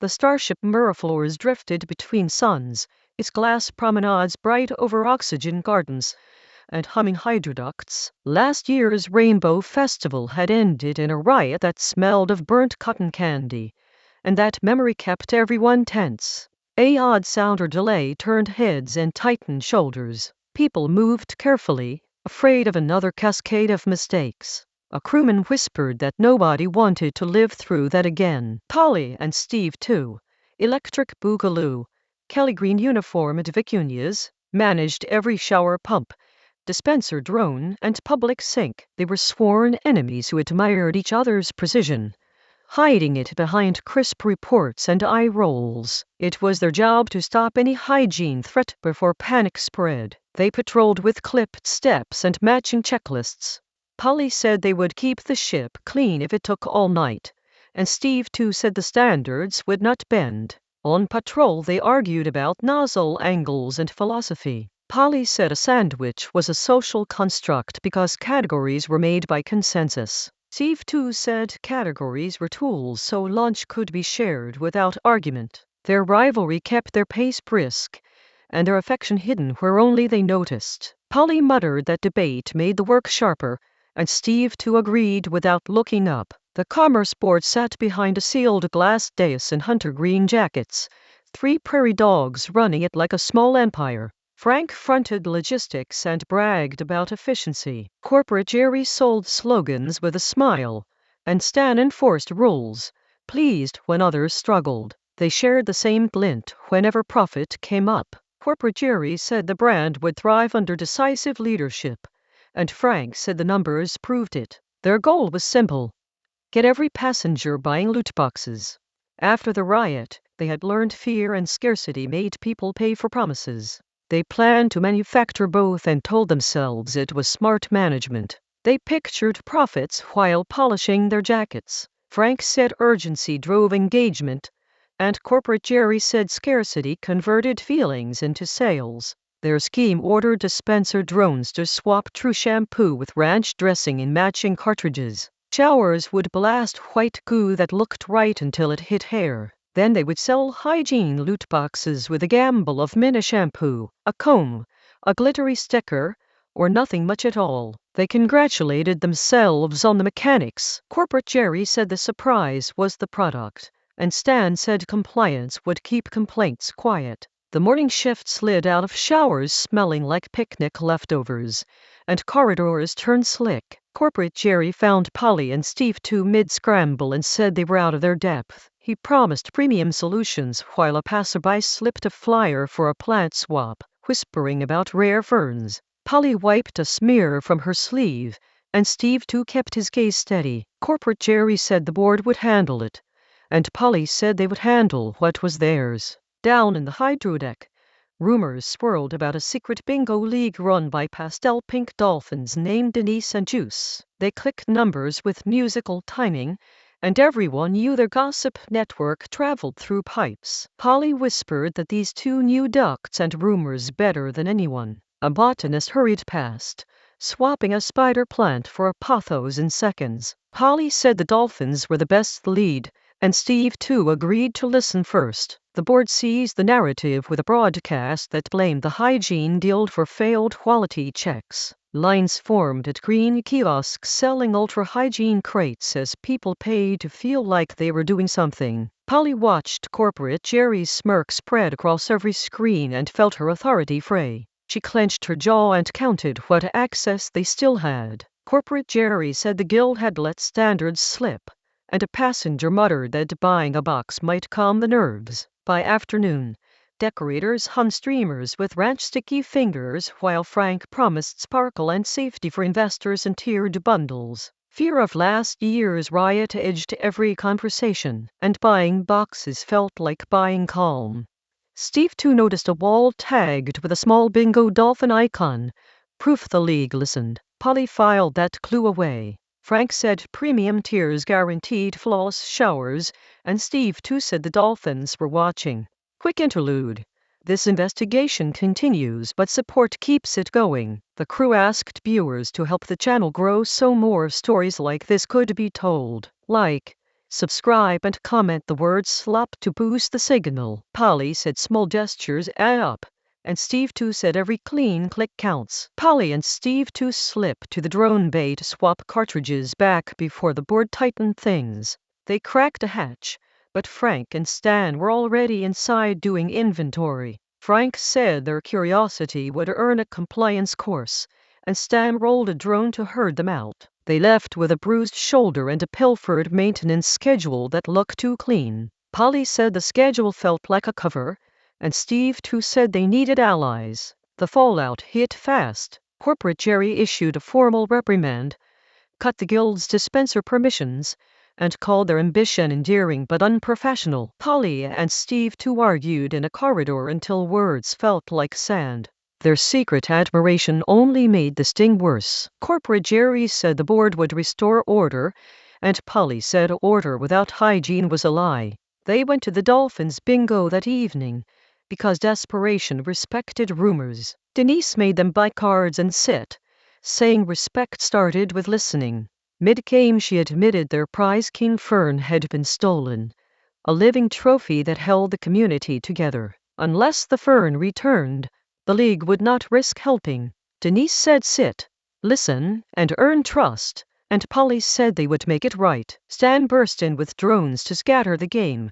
The starship Miraflores drifted between suns, its glass promenades bright over oxygen gardens and humming hydroducts. Last year's Rainbow Festival had ended in a riot that smelled of burnt cotton candy, and that memory kept everyone tense. A odd sound or delay turned heads and tightened shoulders. People moved carefully, afraid of another cascade of mistakes. A crewman whispered that nobody wanted to live through that again. Polly and Steve, too. Electric Boogaloo, Kelly green uniformed vicuñas, managed every shower pump, dispenser drone, and public sink. They were sworn enemies who admired each other's precision, hiding it behind crisp reports and eye rolls. It was their job to stop any hygiene threat before panic spread. They patrolled with clipped steps and matching checklists. Polly said they would keep the ship clean if it took all night, and Steve too said the standards would not bend. On patrol they argued about nozzle angles and philosophy. Polly said a sandwich was a social construct because categories were made by consensus. Steve too said categories were tools so lunch could be shared without argument. Their rivalry kept their pace brisk, and their affection hidden where only they noticed. Polly muttered that debate made the work sharper, and Steve too agreed without looking up. The Commerce Board sat behind a sealed glass dais in hunter green jackets, 3 prairie dogs running it like a small empire. Frank fronted logistics and bragged about efficiency. Corporate Jerry sold slogans with a smile, and Stan enforced rules, pleased when others struggled. They shared the same glint whenever profit came up. Corporate Jerry said the brand would thrive under decisive leadership, and Frank said the numbers proved it. Their goal was simple: get every passenger buying loot boxes. After the riot, they had learned fear and scarcity made people pay for promises. They planned to manufacture both and told themselves it was smart management. They pictured profits while polishing their jackets. Frank said urgency drove engagement, and Corporate Jerry said scarcity converted feelings into sales. Their scheme ordered dispenser drones to swap true shampoo with ranch dressing in matching cartridges. Showers would blast white goo that looked right until it hit hair. Then they would sell hygiene loot boxes with a gamble of mini shampoo, a comb, a glittery sticker, or nothing much at all. They congratulated themselves on the mechanics. Corporate Jerry said the surprise was the product, and Stan said compliance would keep complaints quiet. The morning shift slid out of showers smelling like picnic leftovers, and corridors turned slick. Corporate Jerry found Polly and Steve too mid-scramble and said they were out of their depth. He promised premium solutions while a passerby slipped a flyer for a plant swap, whispering about rare ferns. Polly wiped a smear from her sleeve, and Steve too kept his gaze steady. Corporate Jerry said the board would handle it, and Polly said they would handle what was theirs. Down in the hydrodeck, rumors swirled about a secret bingo league run by pastel pink dolphins named Denise and Juice. They clicked numbers with musical timing, and everyone knew their gossip network traveled through pipes. Polly whispered that these two knew ducks and rumors better than anyone. A botanist hurried past, swapping a spider plant for a pothos in seconds. Polly said the dolphins were the best lead, and Steve too agreed to listen first. The board seized the narrative with a broadcast that blamed the hygiene deal for failed quality checks. Lines formed at green kiosks selling ultra-hygiene crates as people paid to feel like they were doing something. Polly watched Corporate Jerry's smirk spread across every screen and felt her authority fray. She clenched her jaw and counted what access they still had. Corporate Jerry said the guild had let standards slip, and a passenger muttered that buying a box might calm the nerves. By afternoon, decorators hung streamers with ranch sticky fingers while Frank promised sparkle and safety for investors in tiered bundles. Fear of last year's riot edged every conversation, and buying boxes felt like buying calm. Steve too noticed a wall tagged with a small bingo dolphin icon, proof the league listened. Polly filed that clue away. Frank said premium tiers guaranteed flawless showers, and Steve too said the dolphins were watching. Quick interlude. This investigation continues, but support keeps it going. The crew asked viewers to help the channel grow so more stories like this could be told. Like, Subscribe and comment the word slop to boost the signal. Polly said small gestures add up, and Steve too said every clean click counts. Polly and Steve too slipped to the drone bay to swap cartridges back before the board tightened things. They cracked a hatch, but Frank and Stan were already inside doing inventory. Frank said their curiosity would earn a compliance course, and Stan rolled a drone to herd them out. They left with a bruised shoulder and a pilfered maintenance schedule that looked too clean. Polly said the schedule felt like a cover, and Steve too said they needed allies. The fallout hit fast. Corporate Jerry issued a formal reprimand, cut the guild's dispenser permissions, and called their ambition endearing but unprofessional. Polly and Steve too argued in a corridor until words felt like sand. Their secret admiration only made the sting worse. Corporate Jerry said the board would restore order, and Polly said order without hygiene was a lie. They went to the Dolphins bingo that evening, because desperation respected rumors. Denise made them buy cards and sit, saying respect started with listening. Mid-game she admitted their prize king fern had been stolen, a living trophy that held the community together. Unless the fern returned, the league would not risk helping. Denise said sit, listen, and earn trust, and Polly said they would make it right. Stan burst in with drones to scatter the game,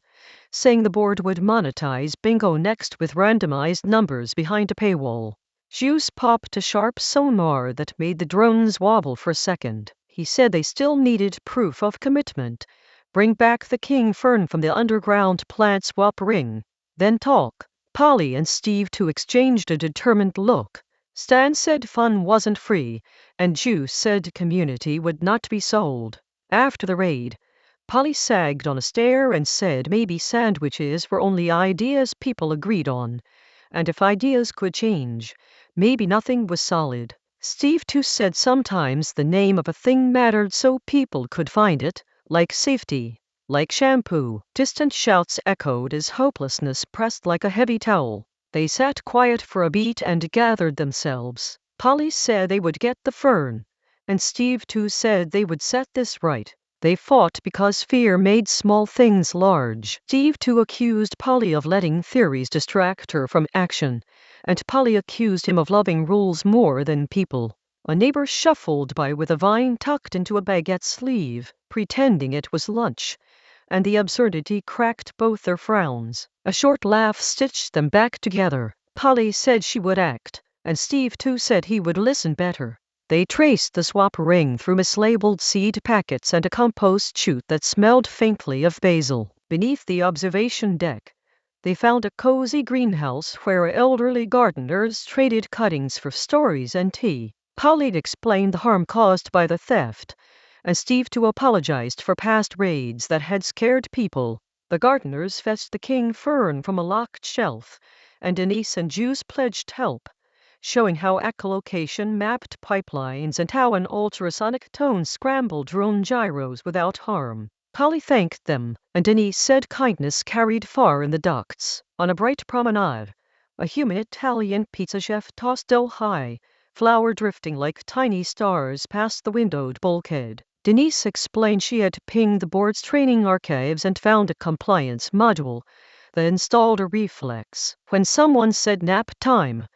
saying the board would monetize bingo next with randomized numbers behind a paywall. Juice popped a sharp sonar that made the drones wobble for a second. He said they still needed proof of commitment. Bring back the king fern from the underground plant swap ring. Then talk. Polly and Steve too exchanged a determined look. Stan said fun wasn't free, and Juice said community would not be sold. After the raid, Polly sagged on a stair and said maybe sandwiches were only ideas people agreed on, and if ideas could change, maybe nothing was solid. Steve too said sometimes the name of a thing mattered so people could find it, like safety, like shampoo. Distant shouts echoed as hopelessness pressed like a heavy towel. They sat quiet for a beat and gathered themselves. Polly said they would get the fern, and Steve too said they would set this right. They fought because fear made small things large. Steve too accused Polly of letting theories distract her from action, and Polly accused him of loving rules more than people. A neighbor shuffled by with a vine tucked into a baguette sleeve, pretending it was lunch, and the absurdity cracked both their frowns. A short laugh stitched them back together. Polly said she would act, and Steve too said he would listen better. They traced the swap ring through mislabeled seed packets and a compost chute that smelled faintly of basil. Beneath the observation deck, they found a cozy greenhouse where elderly gardeners traded cuttings for stories and tea. Polly explained the harm caused by the theft, and Steve too apologized for past raids that had scared people. The gardeners fetched the king fern from a locked shelf, and Denise and Juice pledged help, showing how echolocation mapped pipelines and how an ultrasonic tone scrambled drone gyros without harm. Polly thanked them, and Denise said kindness carried far in the ducts. On a bright promenade, a human Italian pizza chef tossed dough high, flour drifting like tiny stars past the windowed bulkhead. Denise explained she had pinged the board's training archives and found a compliance module that installed a reflex. When someone said nap time,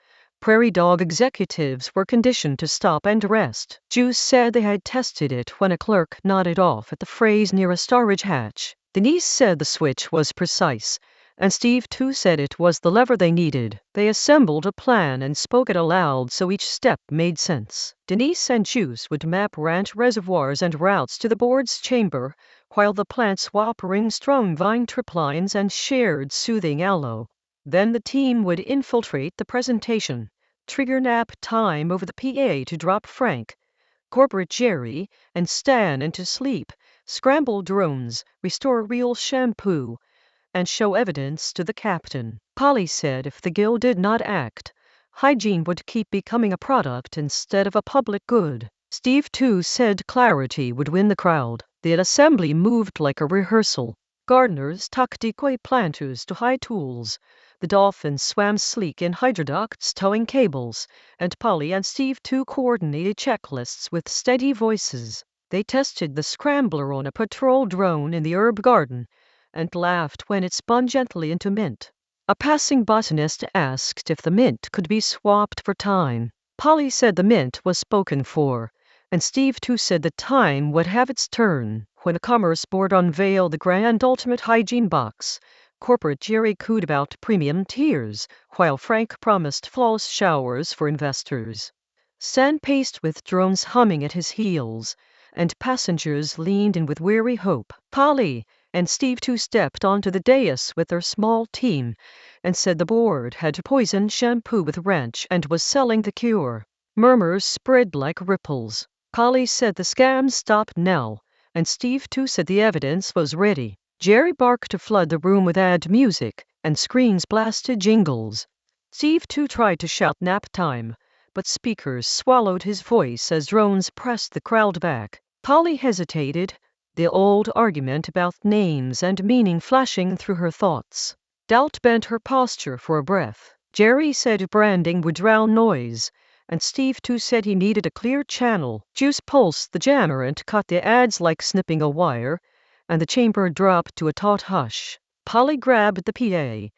prairie dog executives were conditioned to stop and rest. Juice said they had tested it when a clerk nodded off at the phrase near a storage hatch. Denise said the switch was precise, and Steve too said it was the lever they needed. They assembled a plan and spoke it aloud so each step made sense. Denise and Juice would map ranch reservoirs and routes to the board's chamber, while the plant swap ring strung vine triplines and shared soothing aloe. Then the team would infiltrate the presentation, trigger nap time over the PA to drop Frank, Corporate Jerry, and Stan into sleep, scramble drones, restore real shampoo, and show evidence to the captain. Polly said if the guild did not act, hygiene would keep becoming a product instead of a public good. Steve too said clarity would win the crowd. The assembly moved like a rehearsal. Gardeners tucked decoy planters to high tools. The dolphins swam sleek in hydroducts towing cables, and Polly and Steve too coordinated checklists with steady voices. They tested the scrambler on a patrol drone in the herb garden and laughed when it spun gently into mint. A passing botanist asked if the mint could be swapped for time. Polly said the mint was spoken for, and Steve too said the time would have its turn. When the Commerce Board unveiled the grand ultimate hygiene box, corporate Jerry cooed about premium tiers, while Frank promised flawless showers for investors. Sand paced with drones humming at his heels, and passengers leaned in with weary hope. Polly and Steve too stepped onto the dais with their small team and said the board had poisoned shampoo with ranch and was selling the cure. Murmurs spread like ripples. Polly said the scam stopped now, and Steve too said the evidence was ready. Jerry barked to flood the room with ad music, and screens blasted jingles. Steve too tried to shout nap time, but speakers swallowed his voice as drones pressed the crowd back. Polly hesitated, the old argument about names and meaning flashing through her thoughts. Doubt bent her posture for a breath. Jerry said branding would drown noise, and Steve too said he needed a clear channel. Juice pulsed the jammer and cut the ads like snipping a wire, and the chamber dropped to a taut hush. Polly grabbed the PA,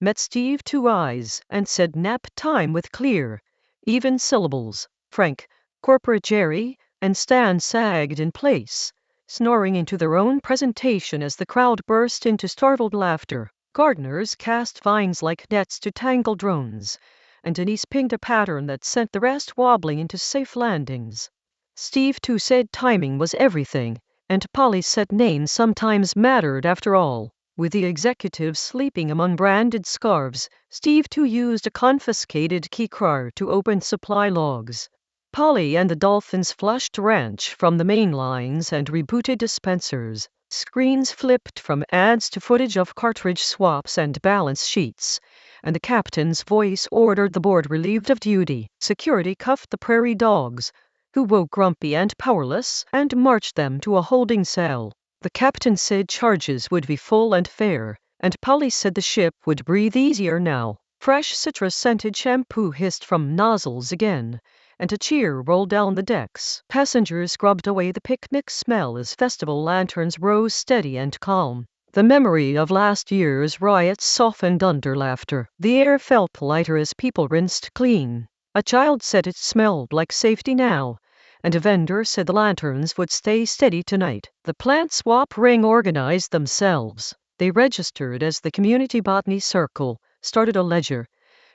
met Steve two eyes, and said nap time with clear, even syllables. Frank, corporate Jerry, and Stan sagged in place, snoring into their own presentation as the crowd burst into startled laughter. Gardeners cast vines like nets to tangle drones, and Denise pinged a pattern that sent the rest wobbling into safe landings. Steve too said timing was everything, and Polly said names sometimes mattered after all. With the executives sleeping among branded scarves, Steve too used a confiscated keycard to open supply logs. Polly and the dolphins flushed ranch from the main lines and rebooted dispensers. Screens flipped from ads to footage of cartridge swaps and balance sheets, and the captain's voice ordered the board relieved of duty. Security cuffed the prairie dogs, who woke grumpy and powerless, and marched them to a holding cell. The captain said charges would be full and fair, and Polly said the ship would breathe easier now. Fresh citrus-scented shampoo hissed from nozzles again, and a cheer rolled down the decks. Passengers scrubbed away the picnic smell as festival lanterns rose steady and calm. The memory of last year's riots softened under laughter. The air felt lighter as people rinsed clean. A child said it smelled like safety now, and a vendor said the lanterns would stay steady tonight. The plant swap ring organized themselves. They registered as the Community Botany Circle, started a ledger,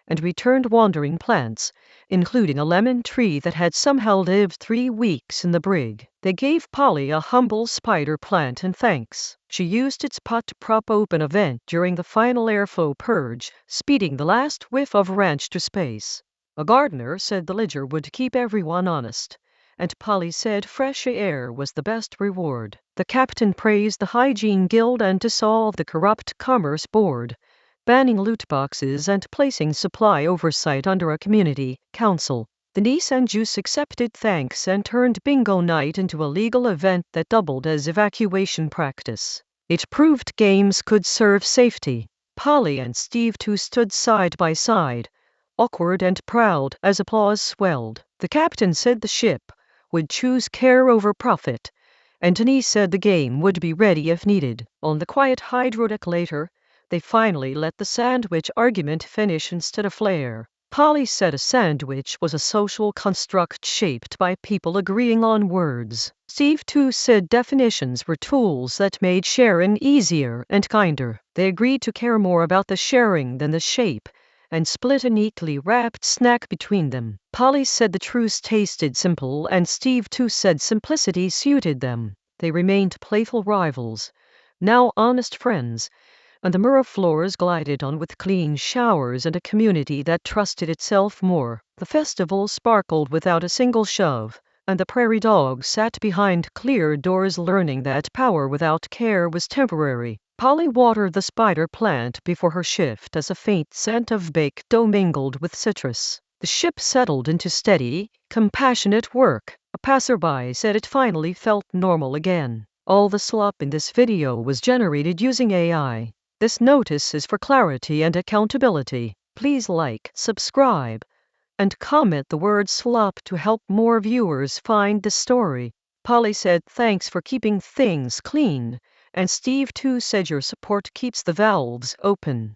and returned wandering plants, including a lemon tree that had somehow lived 3 weeks in the brig. They gave Polly a humble spider plant in thanks. She used its pot to prop open a vent during the final airflow purge, speeding the last whiff of ranch to space. A gardener said the ledger would keep everyone honest, and Polly said fresh air was the best reward. The captain praised the Hygiene Guild and dissolved the corrupt Commerce Board, banning loot boxes and placing supply oversight under a community council. Denise and Juice accepted thanks and turned bingo night into a legal event that doubled as evacuation practice. It proved games could serve safety. Polly and Steve too stood side by side, awkward and proud as applause swelled. The captain said the ship would choose care over profit, and Denise said the game would be ready if needed. On the quiet hydrodeck later, they finally let the sandwich argument finish instead of flare. Polly said a sandwich was a social construct shaped by people agreeing on words. Steve too said definitions were tools that made sharing easier and kinder. They agreed to care more about the sharing than the shape, and split a neatly wrapped snack between them. Polly said the truce tasted simple, and Steve too said simplicity suited them. They remained playful rivals, now honest friends, and the mirror floors glided on with clean showers and a community that trusted itself more. The festival sparkled without a single shove, and the prairie dogs sat behind clear doors learning that power without care was temporary. Polly watered the spider plant before her shift as a faint scent of baked dough mingled with citrus. The ship settled into steady, compassionate work. A passerby said it finally felt normal again. All the slop in this video was generated using AI. This notice is for clarity and accountability. Please like, subscribe, and comment the word slop to help more viewers find this story. Polly said thanks for keeping things clean, and Steve too said your support keeps the valves open.